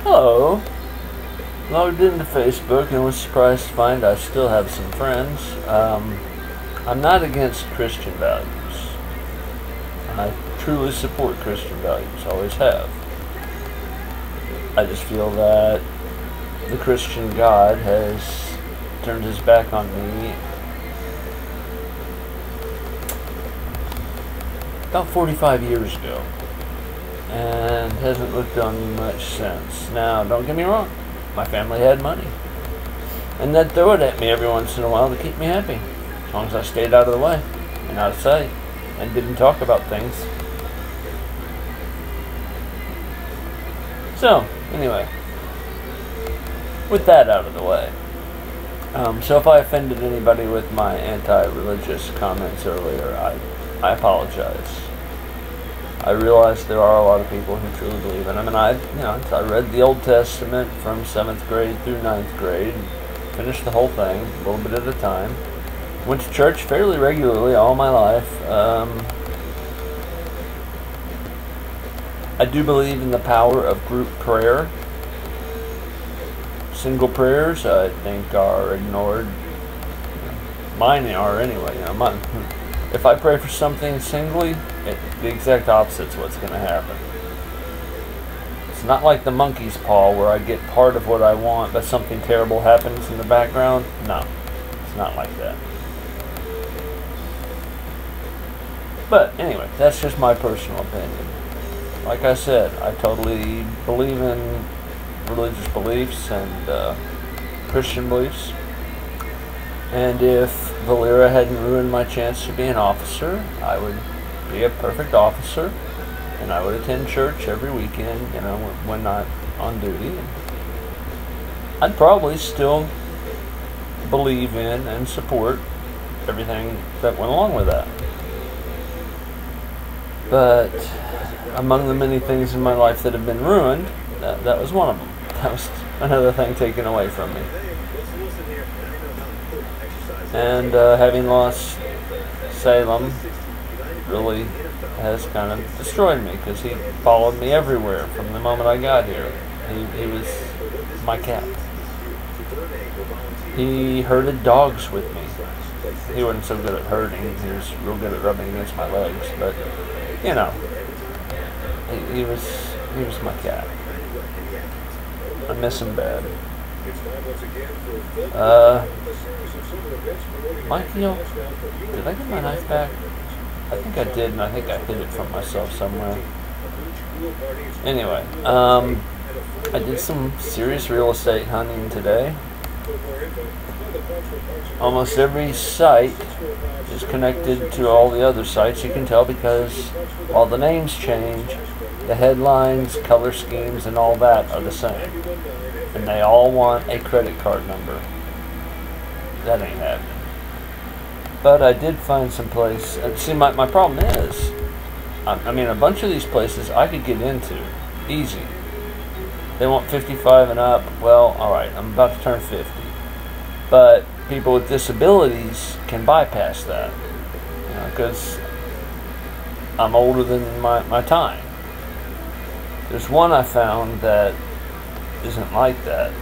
Hello. Logged into Facebook and was surprised to find I still have some friends. I'm not against Christian values. I truly support Christian values, always have. I just feel that the Christian God has turned his back on me about 45 years ago and hasn't looked on me much since. Now, don't get me wrong, my family had money, and they'd throw it at me every once in a while to keep me happy, as long as I stayed out of the way and out of sight and didn't talk about things. So, anyway, with that out of the way, so if I offended anybody with my anti-religious comments earlier, I apologize. I realize there are a lot of people who truly believe in them, and I read the Old Testament from 7th grade through 9th grade, finished the whole thing, a little bit at a time. Went to church fairly regularly all my life. I do believe in the power of group prayer. Single prayers, I think, are ignored. Mine are anyway. If I pray for something singly, the exact opposite is what's going to happen. It's not like the monkey's paw where I get part of what I want, but something terrible happens in the background. No, it's not like that. But anyway, that's just my personal opinion. Like I said, I totally believe in religious beliefs and Christian beliefs. And if Valera hadn't ruined my chance to be an officer, I would be a perfect officer, and I would attend church every weekend, when not on duty. I'd probably still believe in and support everything that went along with that. But among the many things in my life that have been ruined, that was one of them. That was another thing taken away from me. And having lost Salem really has kind of destroyed me, because he followed me everywhere from the moment I got here. He was my cat. He herded dogs with me. He wasn't so good at herding. He was real good at rubbing against my legs, but he was my cat. I miss him bad. Mikey, did I get my knife back? I think I did, and I think I hid it from myself somewhere. Anyway, I did some serious real estate hunting today. Almost every site is connected to all the other sites. You can tell because while the names change, the headlines, color schemes, and all that are the same. And they all want a credit card number. That ain't happening. But I did find some place. See, my problem is, a bunch of these places I could get into easy. They want 55 and up. Well, alright, I'm about to turn 50. But people with disabilities can bypass that. Because I'm older than my time. There's one I found that isn't like that.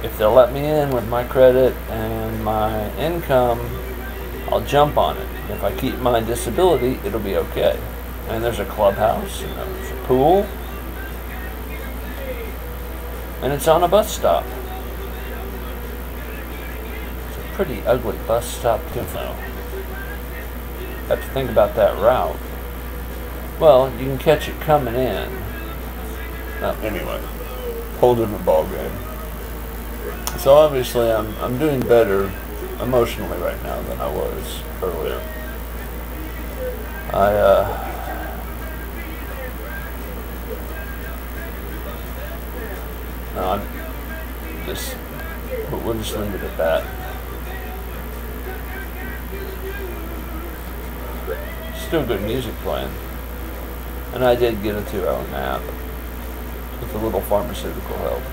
If they'll let me in with my credit and my income, I'll jump on it. If I keep my disability, it'll be okay. And there's a clubhouse, and there's a pool, and it's on a bus stop. It's a pretty ugly bus stop too, though. Have to think about that route. Well, you can catch it coming in. Anyway, whole different ball game. So obviously, I'm doing better emotionally right now than I was earlier. We'll just leave it at that. Still good music playing. And I did get a 2-hour nap with a little pharmaceutical help.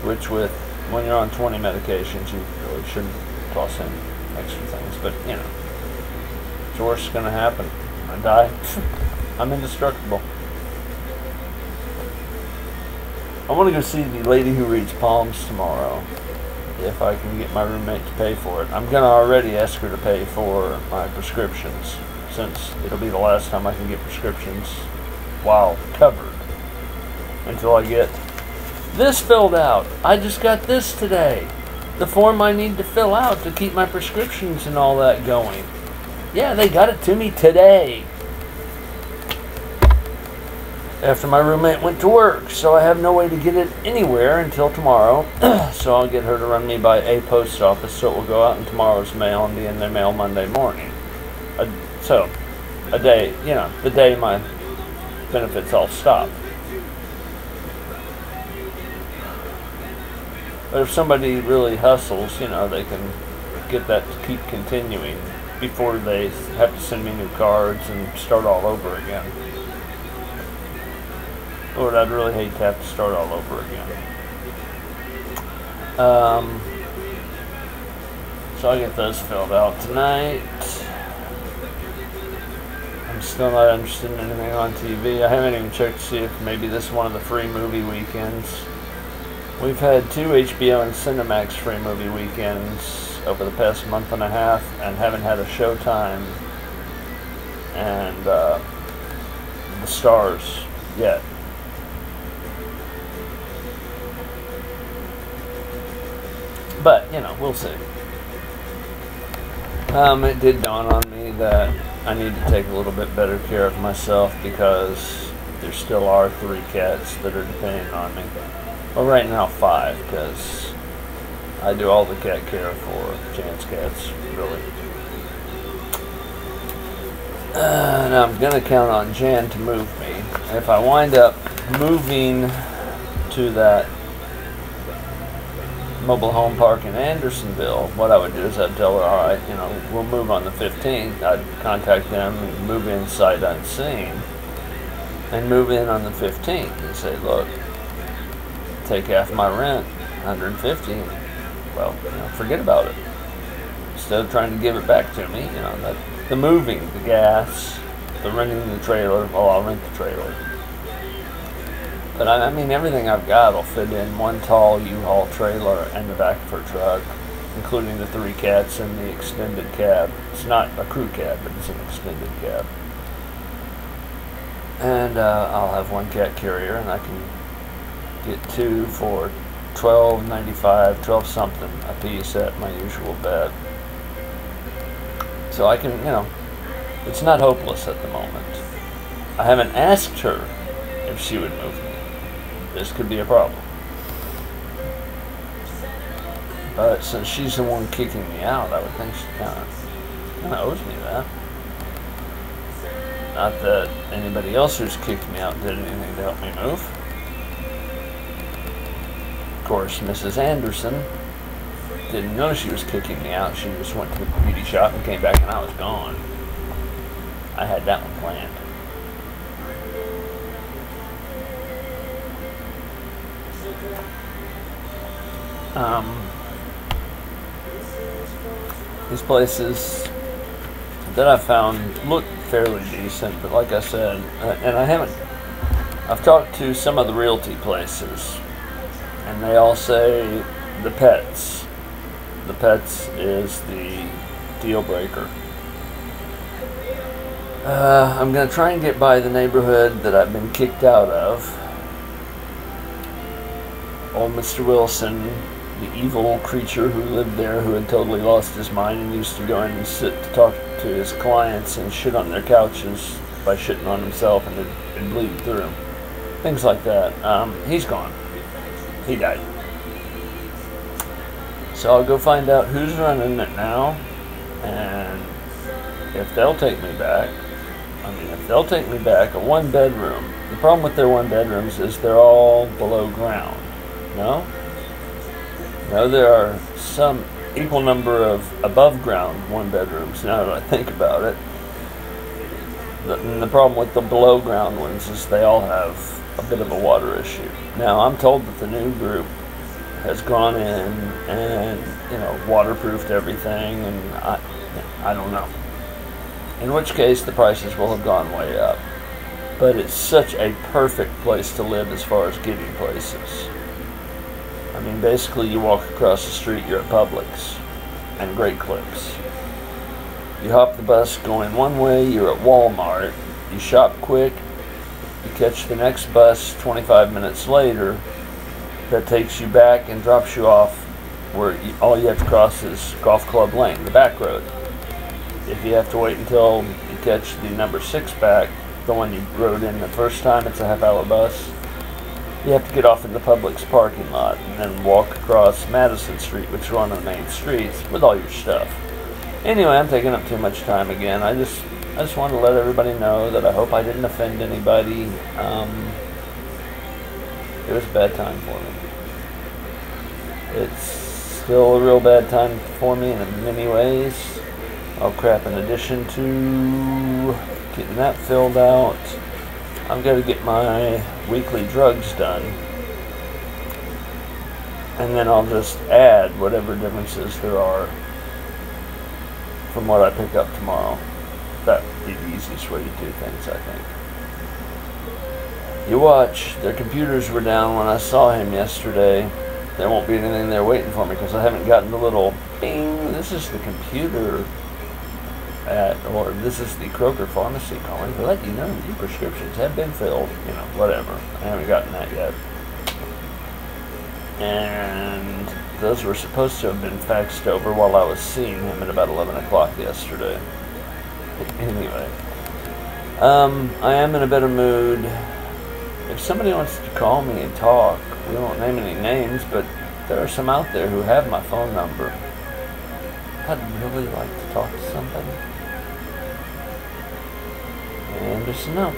Which when you're on 20 medications, you really shouldn't toss in extra things. But, it's worse going to happen. gonna die. I'm indestructible. I want to go see the lady who reads palms tomorrow, if I can get my roommate to pay for it. I'm gonna already ask her to pay for my prescriptions, since it'll be the last time I can get prescriptions while covered, until I get this filled out. I just got this today. The form I need to fill out to keep my prescriptions and all that going. Yeah, they got it to me today, after my roommate went to work, so I have no way to get it anywhere until tomorrow. So I'll get her to run me by a post office, so it will go out in tomorrow's mail and be in their mail Monday morning. So, a day, you know, the day my benefits all stop. But if somebody really hustles, you know, they can get that to keep continuing before they have to send me new cards and start all over again. Lord, I'd really hate to have to start all over again. So I'll get those filled out tonight. I'm still not interested in anything on TV. I haven't even checked to see if maybe this is one of the free movie weekends. We've had 2 HBO and Cinemax free movie weekends over the past month and a half, and haven't had a Showtime and the Stars yet. But, you know, we'll see. It did dawn on me that I need to take a little bit better care of myself, because there still are 3 cats that are depending on me. Well, right now 5, because I do all the cat care for Jan's cats, really. And I'm going to count on Jan to move me. If I wind up moving to that mobile home park in Andersonville, what I would do is I'd tell her, all right, you know, we'll move on the 15th. I'd contact them and move in sight unseen, and move in on the 15th and say, look, take half my rent, $150. Well, you know, forget about it. Instead of trying to give it back to me, you know, that the moving, the gas, the renting the trailer. Well, I'll rent the trailer. But I mean, everything I've got will fit in one tall U-Haul trailer and the back of her truck, including the 3 cats and the extended cab. It's not a crew cab, but it's an extended cab. And I'll have 1 cat carrier, and I can get 2 for $12.95, 12 something a piece at my usual bed. So I can, you know, it's not hopeless at the moment. I haven't asked her if she would move me. This could be a problem. But since she's the one kicking me out, I would think she kind of owes me that. Not that anybody else who's kicked me out did anything to help me move. Of course, Mrs. Anderson didn't know she was kicking me out. She just went to the beauty shop and came back, and I was gone. I had that one planned. These places that I found look fairly decent, but like I said, and I've talked to some of the realty places, and they all say the pets is the deal breaker. I'm going to try and get by the neighborhood that I've been kicked out of. Old Mr. Wilson, the evil creature who lived there, who had totally lost his mind and used to go in and sit to talk to his clients and shit on their couches by shitting on himself, and it'd bleed through him. Things like that. He's gone. He died. So I'll go find out who's running it now, and if they'll take me back. If they'll take me back, a 1-bedroom. The problem with their 1-bedrooms is they're all below ground. No? No, there are some equal number of above ground 1-bedrooms, now that I think about it. The problem with the below ground ones is they all have a bit of a water issue. Now, I'm told that the new group has gone in and, you know, waterproofed everything, and I don't know. in which case the prices will have gone way up. But it's such a perfect place to live as far as getting places. I mean, basically you walk across the street, you're at Publix and Great Clips. You hop the bus going one way, you're at Walmart. You shop quick, you catch the next bus 25 minutes later that takes you back and drops you off where all you have to cross is Golf Club Lane, the back road. If you have to wait until you catch the number 6 back, the one you rode in the first time, it's a half-hour bus, you have to get off in the Publix parking lot and then walk across Madison Street, which is one of the main streets, with all your stuff. Anyway, I'm taking up too much time again. I just wanted to let everybody know that I hope I didn't offend anybody. It was a bad time for me. It's still a real bad time for me in many ways. Oh crap, in addition to getting that filled out, I've got to get my weekly drugs done. And then I'll just add whatever differences there are from what I pick up tomorrow. That would be the easiest way to do things, I think. You watch, their computers were down when I saw him yesterday. There won't be anything there waiting for me because I haven't gotten the little bing, this is the computer or this is the Kroger pharmacy calling to let you know your prescriptions have been filled. You know, whatever. I haven't gotten that yet. And those were supposed to have been faxed over while I was seeing him at about 11 o'clock yesterday. Anyway, I am in a better mood. If somebody wants to call me and talk, we won't name any names, but there are some out there who have my phone number. I'd really like to talk to somebody. And just know.